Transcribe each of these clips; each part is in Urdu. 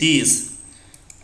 30।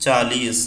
40।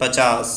50।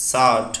60।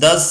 10,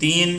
3,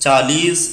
40,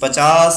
50,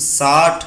60,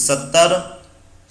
70,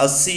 80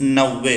90।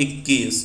21।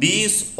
20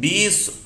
20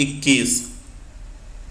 21।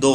2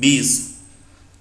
20।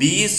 20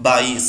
22।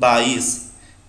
22।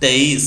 23।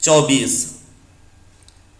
24।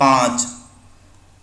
5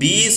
20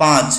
5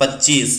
25।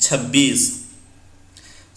26।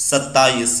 27।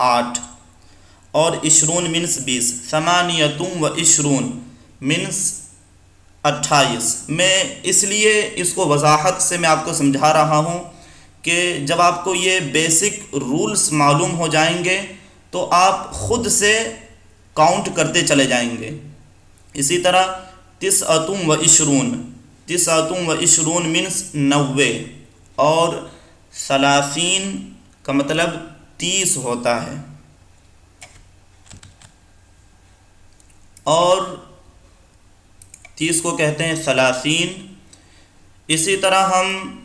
8 اور عشرون منس 20، ثمانیتم و عشرون منس 28۔ میں اس لیے اس کو وضاحت سے میں آپ کو سمجھا رہا ہوں کہ جب آپ کو یہ بیسک رولز معلوم ہو جائیں گے تو آپ خود سے کاؤنٹ کرتے چلے جائیں گے۔ اسی طرح تسعۃ و عشرون، تسعۃ و عشرون منس 90، اور ثلاثین کا مطلب 30 ہوتا ہے، اور 30 کو کہتے ہیں ثلاثین۔ اسی طرح ہم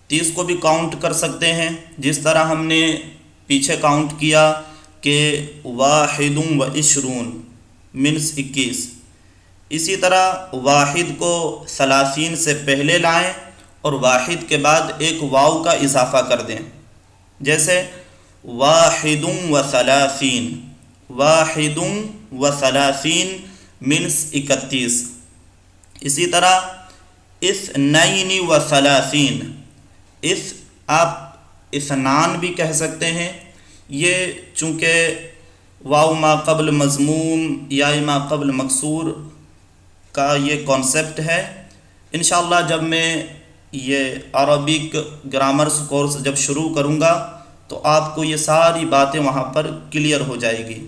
30 کو بھی کاؤنٹ کر سکتے ہیں، جس طرح ہم نے پیچھے کاؤنٹ کیا کہ واحد و عشرون منس 21۔ اسی طرح واحد کو ثلاثین سے پہلے لائیں اور واحد کے بعد ایک واو کا اضافہ کر دیں، جیسے واحد و ثلاثین، واحد و ثلاثین منس 31۔ اسی طرح اثنین و ثلاثین، آپ اثنان بھی کہہ سکتے ہیں، یہ چونکہ واو ما قبل مضموم یا ما قبل مکسور کا یہ کانسیپٹ ہے۔ انشاءاللہ جب میں یہ عربک گرامرز کورس جب شروع کروں گا تو آپ کو یہ ساری باتیں وہاں پر کلیئر ہو جائے گی۔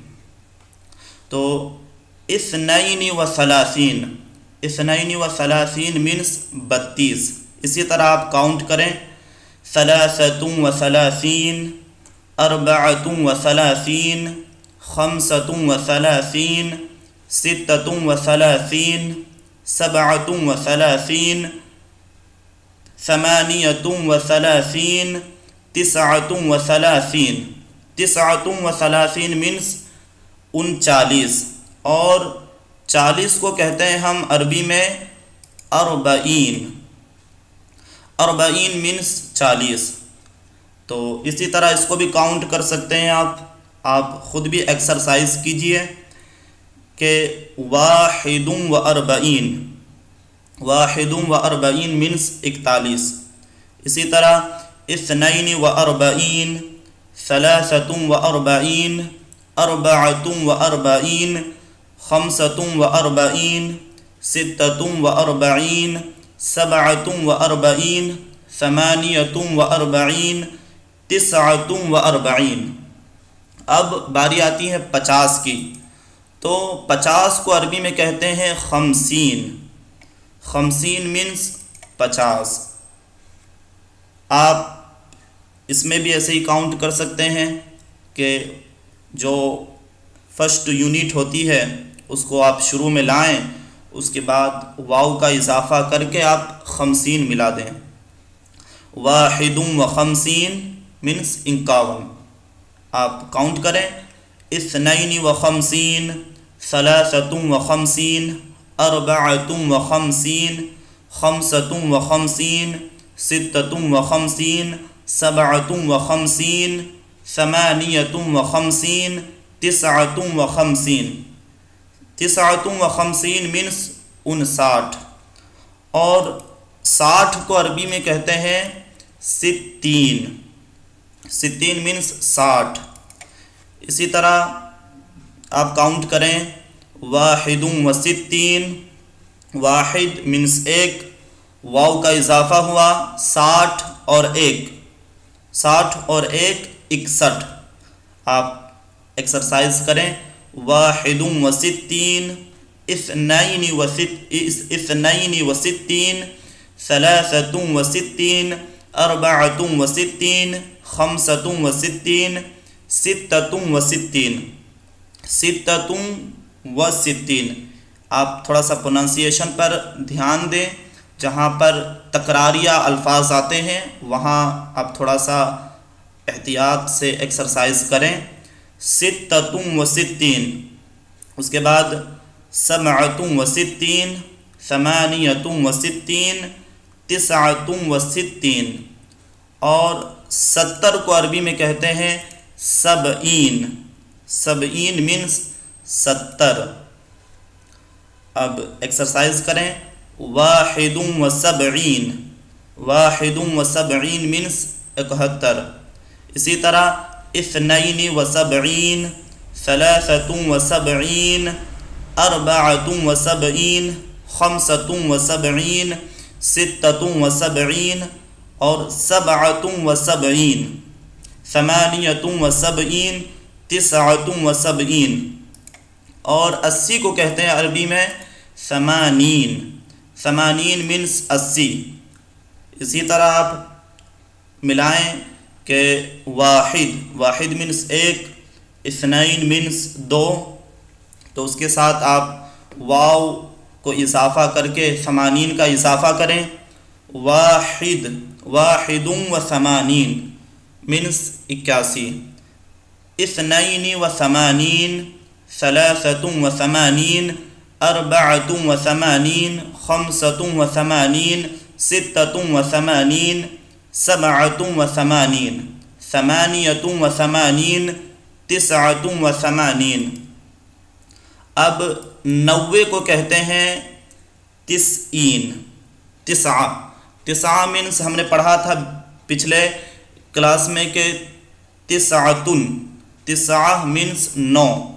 تو اثنین و ثلاثین، اثنین و ثلاثین منس 32۔ اسی طرح آپ کاؤنٹ کریں، ثلاثۃ و ثلاثین، اربعۃ و ثلاثین، خمسۃ و ثلاثین، ستۃ و ثلاثین، سبعۃ و ثلاثین، ثمانیۃ و ثلاثین، تسعۃ و ثلاثین، تسعۃ و ثلاثین منس 39، اور 40 کو کہتے ہیں ہم عربی میں اربعین، اربعین منس 40۔ تو اسی طرح اس کو بھی کاؤنٹ کر سکتے ہیں آپ خود بھی ایکسرسائز کیجئے کہ واحد و اربعین، واحد و اربعین منس 41۔ اسی طرح اثنین و اربعین، ثلاثۃ و اربعین، اربعۃ و اربعین، خمسۃ و اربعین، ستۃ و اربعین، سبعۃ و اربعین، ثمانیۃ و اربعین، تسعۃ و اربعین۔ اب باری آتی ہے 50 کی، تو 50 کو عربی میں کہتے ہیں خمسین، خمسین منس 50۔ آپ اس میں بھی ایسے ہی کاؤنٹ کر سکتے ہیں کہ جو فرسٹ یونٹ ہوتی ہے اس کو آپ شروع میں لائیں، اس کے بعد واو کا اضافہ کر کے آپ 50 ملا دیں۔ واحد و خمسین منس 51۔ آپ کاؤنٹ کریں، اثنین و خمسین، ثلاثۃ و خمسین، اربعۃ و خمسین، خمسۃ و خمسین، ستۃ و خمسین، سبعۃ و خمسین، ثمانیۃ و خمسین، تسعۃ و خمسین، تسعۃ و خمسین منس 59۔ اور 60 کو عربی میں کہتے ہیں ستین، ستین منس 60۔ اسی طرح آپ کاؤنٹ کریں، واحد و ستین، واحد منس 1، واو کا اضافہ ہوا، 60 اور 1، 60 اور 1 61۔ آپ ایکسرسائز کریں، واحد و ستین، اثنین و ستین، ثلاثۃ و ستین، اربعۃ و ستین، خمسۃ و ستین، ستۃ و ستین، ستۃ و ستین۔ آپ تھوڑا سا پروننسیشن پر دھیان دیں، جہاں پر تکراریہ الفاظ آتے ہیں وہاں آپ تھوڑا سا احتیاط سے ایکسرسائز کریں۔ ستۃ و ستین، اس کے بعد سبعۃ و ستین، ثمانیۃ و ستین، تسعۃ و ستین، اور 70 کو عربی میں کہتے ہیں سبعین، سبعین منس 70۔ اب ایکسرسائز کریں، واحد و سبعین، واحد و سبعین منس 71۔ اسی طرح اثنین و سبعین، 73 74 75 76 اور 77 78 79 اور 80 کو کہتے ہیں عربی میں ثمانین. ثمانین مینس 80. اسی طرح آپ ملائیں کہ واحد مینس 1، اثنین مینس 2، تو اس کے ساتھ آپ واو کو اضافہ کر کے ثمانین کا اضافہ کریں. واحد و ثمانین مینس 81. اثنین و ثمانین، 83 84 85 86 87 89. اب 90 کو کہتے ہیں 90. تسعہ مینس ہم نے پڑھا تھا پچھلے کلاس میں کہ تسعہ مینس 9.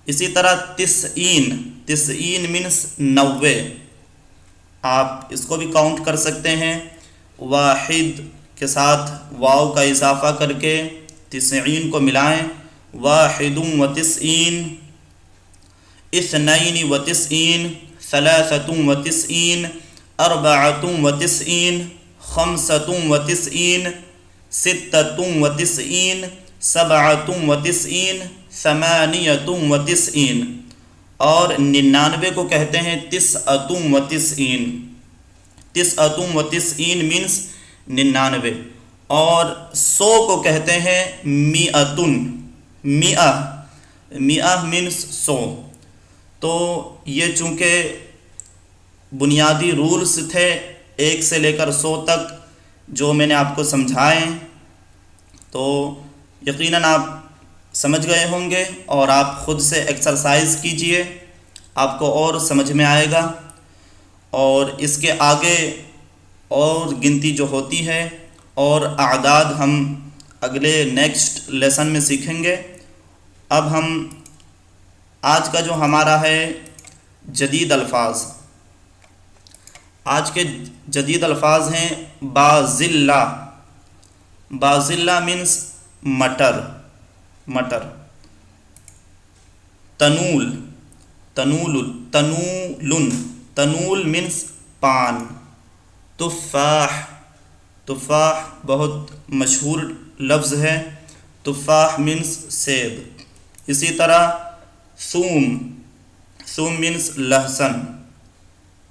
اسی طرح 90 مینس 90. آپ اس کو بھی کاؤنٹ کر سکتے ہیں. واحد کے ساتھ واو کا اضافہ کر کے 90 کو ملائیں. 91 92 93 94 95 96 97 98 اور 99 کو کہتے ہیں 99 مینس 99. اور 100 کو کہتے ہیں 100 مینس 100. تو یہ چونکہ بنیادی رولز تھے 1 سے لے کر 100 تک جو میں نے آپ کو سمجھائے، تو یقیناً آپ سمجھ گئے ہوں گے، اور آپ خود سے ایکسرسائز کیجئے، آپ کو اور سمجھ میں آئے گا. اور اس کے آگے اور گنتی جو ہوتی ہے اور اعداد ہم اگلے نیکسٹ لیسن میں سیکھیں گے. اب ہم آج کا جو ہمارا ہے جدید الفاظ، آج کے جدید الفاظ ہیں بازلہ. بازلہ مینس مٹر. تنول مینس پان. تفاح بہت مشہور لفظ ہے. تفاح مینس سیب. اسی طرح ثوم مینس لہسن.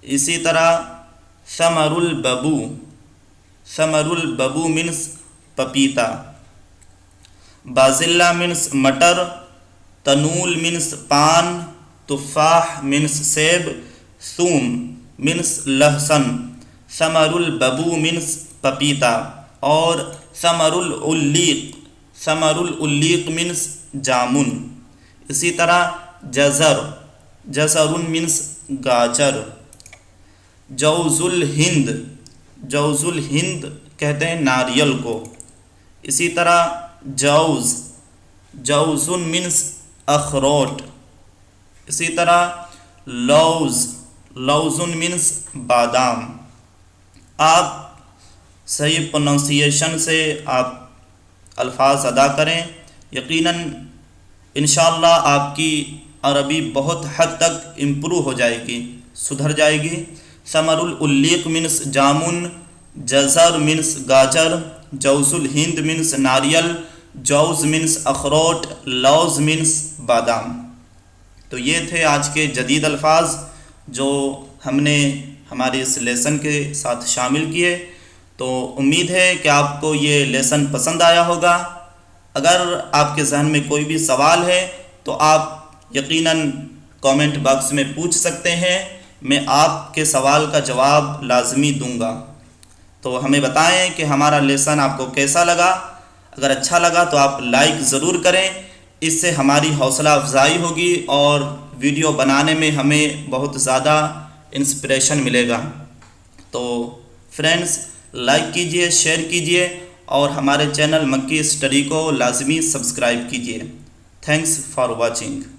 اسی طرح ثمر الببو مینس پپیتا. بازلہ مینس مٹر، تنول مینس پان، تفاح مینس سیب، ثوم مینس لہسن، ثمر الببو مینس پپیتا، اور ثمر العلیق مینس جامن. اسی طرح جزر مینس گاجر. جوز الہند کہتے ہیں ناریل کو. اسی طرح جوز مینس اخروٹ. اسی طرح لوز مینس بادام. آپ صحیح پروننسیشن سے آپ الفاظ ادا کریں، یقیناً انشاءاللہ آپ کی عربی بہت حد تک امپروو ہو جائے گی، سدھر جائے گی. ثمر العلیق مینس جامن، جزر مینس گاجر، جوز الہند مینس ناریل، جوز مینس اخروٹ، لوز مینس بادام. تو یہ تھے آج کے جدید الفاظ جو ہم نے ہمارے اس لیسن کے ساتھ شامل کیے. تو امید ہے کہ آپ کو یہ لیسن پسند آیا ہوگا. اگر آپ کے ذہن میں کوئی بھی سوال ہے تو آپ یقیناً کامنٹ باکس میں پوچھ سکتے ہیں، میں آپ کے سوال کا جواب لازمی دوں گا. تو ہمیں بتائیں کہ ہمارا لیسن آپ کو کیسا لگا. اگر اچھا لگا تو آپ لائک ضرور کریں، اس سے ہماری حوصلہ افزائی ہوگی اور ویڈیو بنانے میں ہمیں بہت زیادہ انسپریشن ملے گا. تو فرینڈز، لائک کیجئے، شیئر کیجئے اور ہمارے چینل مکی اسٹڈی کو لازمی سبسکرائب کیجئے. Thanks for watching.